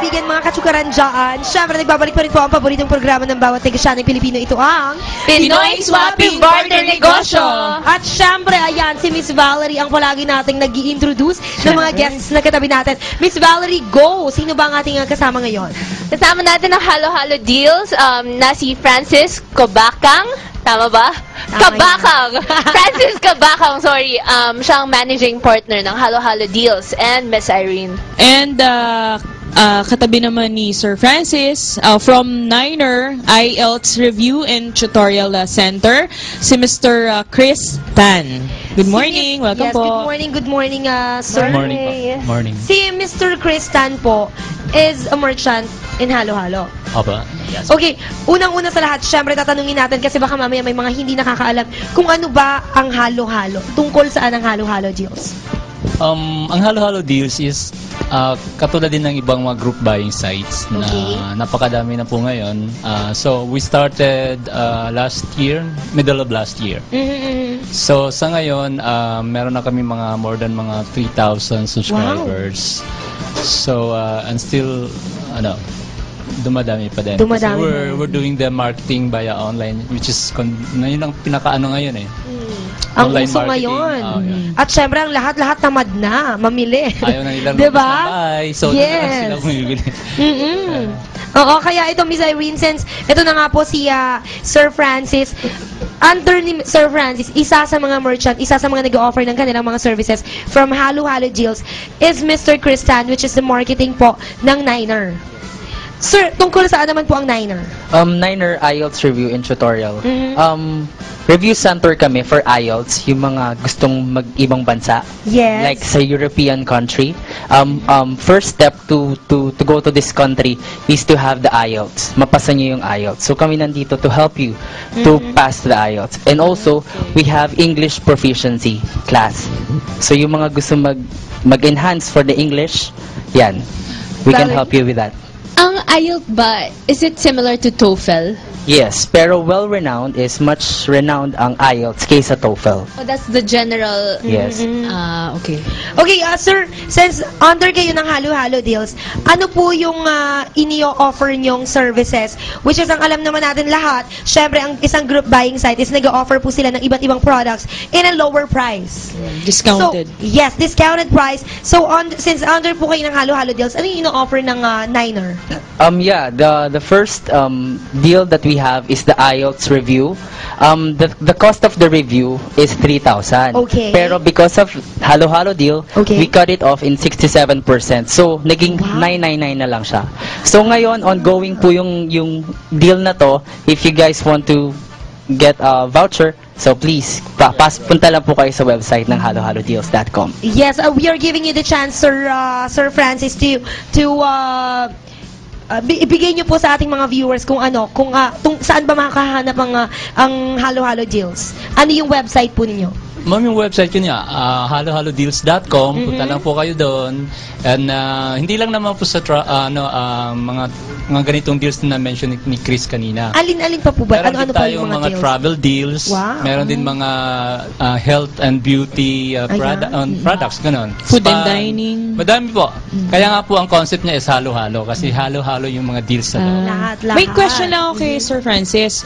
kaibigan, mga katsukaran dyan. Siyempre, nagbabalik pa rin po ang paboritong programa ng bawat Negasyanang Pilipino. Ito ang Pinoy Swapping Barter Negosyo. At siyempre, ayan, si Miss Valerie ang palagi nating nag-i-introduce ng mga guests na katabi natin. Miss Valerie, go! Sino ba ang ating kasama ngayon? Kasama natin ang Halo-Halo Deals na si Francis Kabakang. Tama ba? Kabakang! Francis Kabakang, sorry. Siya ang managing partner ng Halo-Halo Deals and Miss Irene. And katabi naman ni Sir Francis from Niner IELTS Review and Tutorial Center, si Mr. Chris Tan. Good morning. Welcome po. Good morning, sir. Good morning po. Morning. Si Mr. Chris Tan po is a merchant in Halo-Halo. Opo. Yes. Okay, unang-una sa lahat, syempre tatanungin natin kasi baka mamaya may mga hindi nakakaalam kung ano ba ang Halo-Halo. Tungkol saan ang Halo-Halo Deals? Ang Halo-Halo Deals is katulad din ng ibang mga group buying sites na napakadami na po ngayon. So we started last year, middle of last year. So sa ngayon, meron na kami mga more than mga 3,000 subscribers. Wow. So and still dumadami pa din. Dumadami. We're doing the marketing via online, which is yun ang pinakaano ngayon eh. Ang uso ngayon. Yeah. At syempre, ang lahat-lahat tamad na, mamili. Ayaw na nilang diba? So, yes. sila bumibili. Oo, kaya ito, Miss Irene, since ito na nga po si Sir Francis, under ni Sir Francis, isa sa mga merchant, isa sa mga nag-offer ng kanilang mga services from Halo-Halo Deals is Mr. Chris Tan, which is the marketing po ng Niner. Sir, tungkol saan naman po ang Niner? Niner IELTS Review and Tutorial. Review center kami for IELTS, yung mga gustong mag-ibang bansa. Yes. Like sa European country. First step to go to this country is to have the IELTS. Mapasa niyo yung IELTS. So kami nandito to help you to pass the IELTS. And also, we have English proficiency class. So yung mga gusto mag-enhance for the English, yan. We can help you with that. Ang IELTS ba, is it similar to TOEFL? Yes, pero well-renowned is much renowned ang IELTS kaysa TOEFL. Oh, that's the general... Yes. Okay. Okay, sir, since under kayo ng Halo-Halo Deals, ano po yung inio-offer nyong services? Which is, ang alam naman natin lahat, syempre, ang isang group buying site is nag-offer po sila ng iba't ibang products in a lower price. Discounted. So, yes, discounted price. So, since under po kayo ng Halo-Halo Deals, ano yung ino-offer ng Niner? Yeah, the first deal that we have is the IELTS review. The cost of the review is 3,000. Okay. Pero because of Halo-Halo deal, we cut it off in 67%. So naging 999 na lang siya. So ngayon ongoing po yung deal na to. If you guys want to get a voucher, so please, punta lang po kayo sa website ng halohalodeals.com. Yes, we are giving you the chance, Sir Francis, to ibigay niyo po sa ating mga viewers kung saan ba makakahanap ang Halo-Halo Deals. Ano yung website po ninyo? Ma'am, yung website yun niya, halohalodeals.com. Punta lang po kayo doon. And hindi lang naman po sa mga ganitong deals na mention ni Chris kanina. Alin-alin pa po ba? Meron Ano din pa tayong yung mga deals? travel deals. Wow. Meron din mga health and beauty products, ganon. Food and dining. Madami po. Kaya nga po ang concept niya is halo-halo. Kasi halo-halo yung mga deals sa loob. Lahat. May question lang ako kay Sir Francis.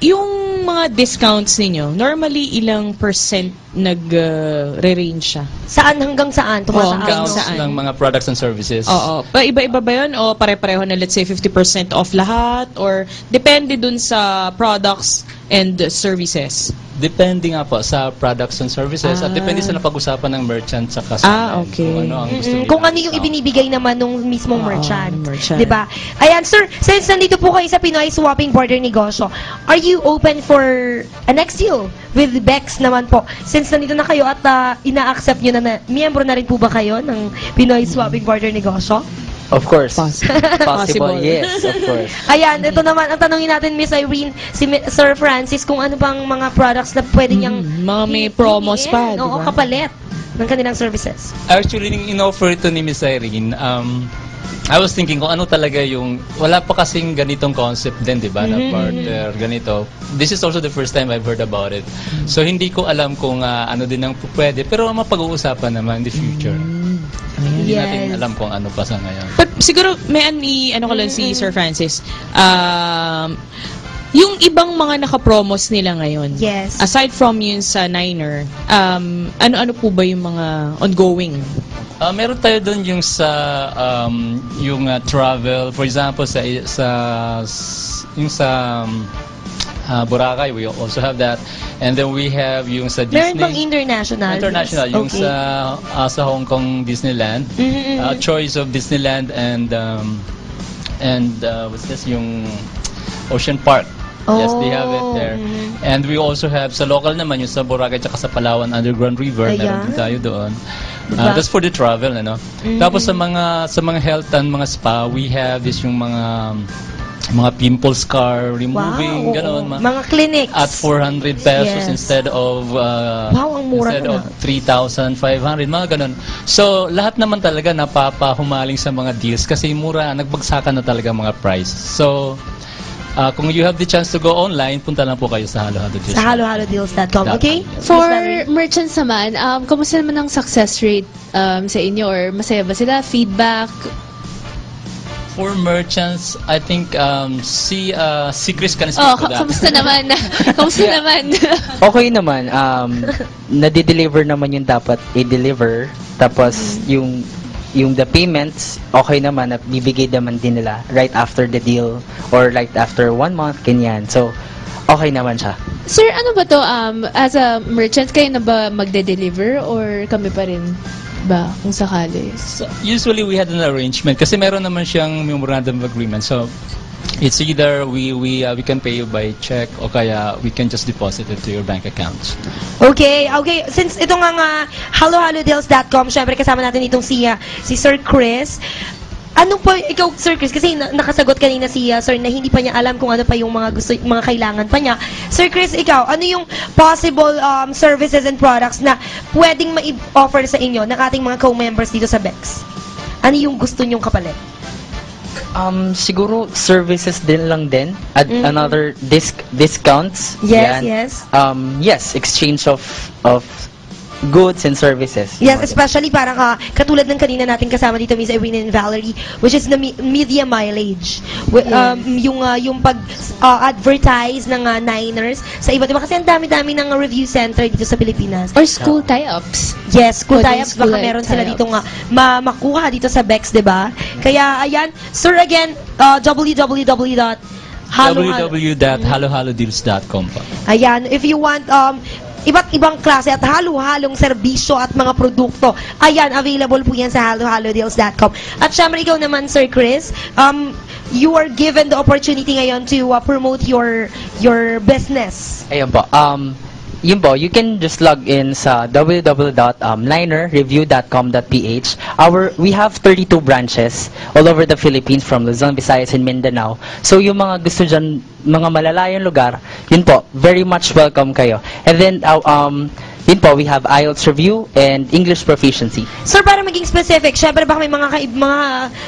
Yung mga discounts ninyo, normally ilang percent nag-re-range siya? Saan hanggang saan? Discounts ng mga products and services. Oo. Iba-iba ba yun? O pare-pareho na, let's say, 50% off lahat? Or depende dun sa products and services? Depende nga po sa products and services at depende sa napag-usapan ng merchant sa customer. Okay. Kung ano ang gusto nila. Kung ano yung ibinibigay naman nung mismong merchant. Merchant. Diba? Ayan, sir, since nandito po kayo sa Pinoy Swapping Barter Negosyo, are you open for a next deal with Bex naman po? Since nandito na kayo at ina-accept nyo na miyembro na rin po ba kayo ng Pinoy Swapping Barter Negosyo? Of course. Possible. Yes, of course. Ayan, ito naman, ang tanongin natin, Miss Irene, si Sir Francis, kung ano bang mga products na pwede niyang mga may promos pa, diba? Oo, kapalit ng kanilang services. Actually, in-offer ito ni Miss Irene, I was thinking kung ano talaga yung, wala pa kasing ganitong concept din, di ba, na barter, ganito. This is also the first time I've heard about it. So, hindi ko alam kung ano din ang pwede, pero mapag-uusapan naman in the future. Hindi Yes. natin alam kung ano pa sa ngayon. But siguro, may ano ko lang si Sir Francis. Yung ibang mga naka-promos nila ngayon, Yes. aside from yun sa Niner, ano-ano po ba yung mga ongoing? Meron tayo doon yung sa yung travel, for example sa Boracay, we also have that. And then we have yung sa Disney. Meron bang international? International, yung Okay. sa Hong Kong Disneyland, choice of Disneyland and what's this, yung Ocean Park. Yes, they have it there. And we also have sa local naman yung sa Boracay at sa Palawan Underground River, meron din tayo doon. Diba? That's for the travel, ano. Tapos sa mga health and mga spa, we have this yung mga pimple scar removing, Wow, ganon. mga clinics. At 400 pesos Yes. instead of Wow, ang mura instead na. of 3,500, mga ganon. So, lahat naman talaga napapahumaling sa mga deals kasi mura, nagbagsakan na talaga mga price. So, kung you have the chance to go online, punta lang po kayo sa Halo-Halo Deals. Sa halohallodeals.com. Okay? For Miss Valerie? merchants naman, kumusta naman ang success rate sa inyo? Or masaya ba sila? Feedback? For merchants, I think si Chris can speak Oh, to that. kamusta naman? Kamusta naman? Okay naman. Nade-deliver naman yung dapat i-deliver. Tapos yung the payments, okay naman, bibigay naman din nila right after the deal or right after 1 month, ganyan. So, okay naman siya. Sir, ano ba to? As a merchant, kayo na ba magde-deliver or kami pa rin ba kung sakali? So, usually we had an arrangement kasi meron naman siyang memorandum of agreement. So it's either we can pay you by check o kaya we can just deposit it to your bank account. Okay. Since ito nga halohallodeals.com, syempre kasama natin itong si Sir Chris. Ano po, ikaw, Sir Chris, kasi nakasagot kanina si Sir na hindi pa niya alam kung ano pa yung mga kailangan pa niya. Sir Chris, ikaw, ano yung possible services and products na pwedeng ma-offer sa inyo ng ating mga co-members dito sa BEX? Ano yung gusto nyong kapalit? Siguro services din lang din. Another discounts. Yes, Yan. yes. Yes, exchange of goods and services. Yes, especially parang katulad ng kanina natin kasama dito, Miss Irene and Valerie, which is the media mileage. Yung pag-advertise ng Niners sa iba't iba. Kasi ang dami-dami ng review center dito sa Pilipinas. Or school tie-ups? Yes, school Pwedeng tie-ups. school Baka meron sila tie-ups. dito nga makuha dito sa BEX, di ba? Kaya, ayan. Sir, again, www.halohallodeals.com pa. Ayan, if you want iba't ibang klase at halo-halong serbisyo at mga produkto, ayan, available po yan sa halohallodeals.com. At syempre, ikaw naman, Sir Chris, you are given the opportunity ngayon to promote your business. Ayun po. Yun po, you can just log in sa www.ninerreview.com.ph. We have 32 branches all over the Philippines from Luzon, Visayas, and Mindanao. So yung mga gusto dyan, mga malalayong lugar, yun po, very much welcome kayo. And then, yun po, we have IELTS review and English proficiency. Sir, para maging specific, syempre baka may mga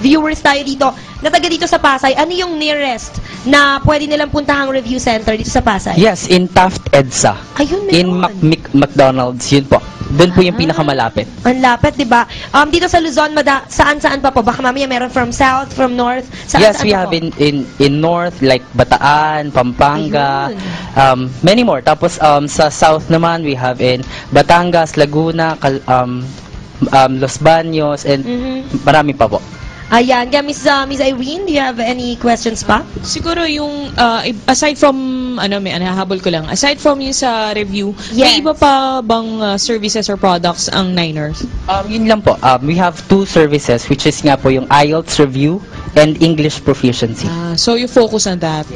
viewers tayo dito na taga dito sa Pasay. Ano yung nearest na pwede nilang puntahang review center dito sa Pasay? Yes, in Taft EDSA. Ayun, In meron. McDonald's, yun po. Doon po yung pinakamalapit. Ang lapit, di ba? Dito sa Luzon, saan-saan pa po? Baka mamaya meron from south, from north, Yes, saan-saan we pa have po? in north, like Bataan, Pampanga, many more. Tapos sa south naman, we have in Batangas, Laguna, Los Baños, and marami pa po. Ayan. Kaya Miss Irene, do you have any questions pa? Siguro yung, aside from, may anahabol ko lang, aside from yung sa review, may Yes. iba pa bang services or products ang Niners? Yun lang po. We have 2 services, which is nga po yung IELTS review and English proficiency. So you focus on that.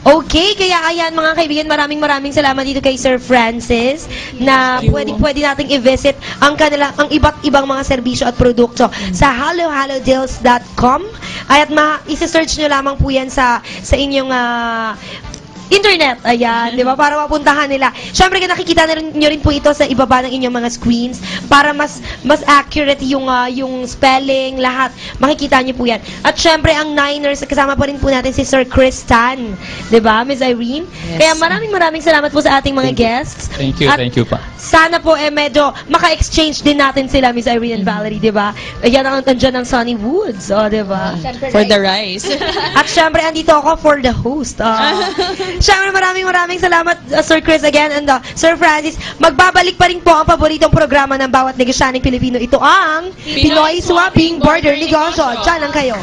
Okay, kaya ayan mga kaibigan, maraming salamat dito kay Sir Francis na Thank you. pwede nating i-visit ang iba't ibang mga serbisyo at produkto sa halohallodeals.com at isi-search nyo lamang po yan sa inyong internet. Ayan, di ba? Para mapuntahan nila. Siyempre, nakikita nyo rin po ito sa ibaba ng inyong mga screens para mas accurate yung spelling, lahat. Makikita nyo po yan. At siyempre, ang Niners, kasama pa rin po natin si Sir Chris Tan. Di ba, Ms. Irene? Yes. Kaya maraming salamat po sa ating mga guests. Thank you, At thank you pa. sana po medyo maka-exchange din natin sila, Ms. Irene and Valerie, di ba? Ayan ang andyan ng Sunny Woods, di ba? For the rice. At syempre, andito ako for the host. Syempre, maraming salamat, Sir Chris again and Sir Francis. Magbabalik pa rin po ang paboritong programa ng bawat negosyanteng Pilipino. Ito ang Pinoy Swapping Border Negosyo. Diyan lang kayo.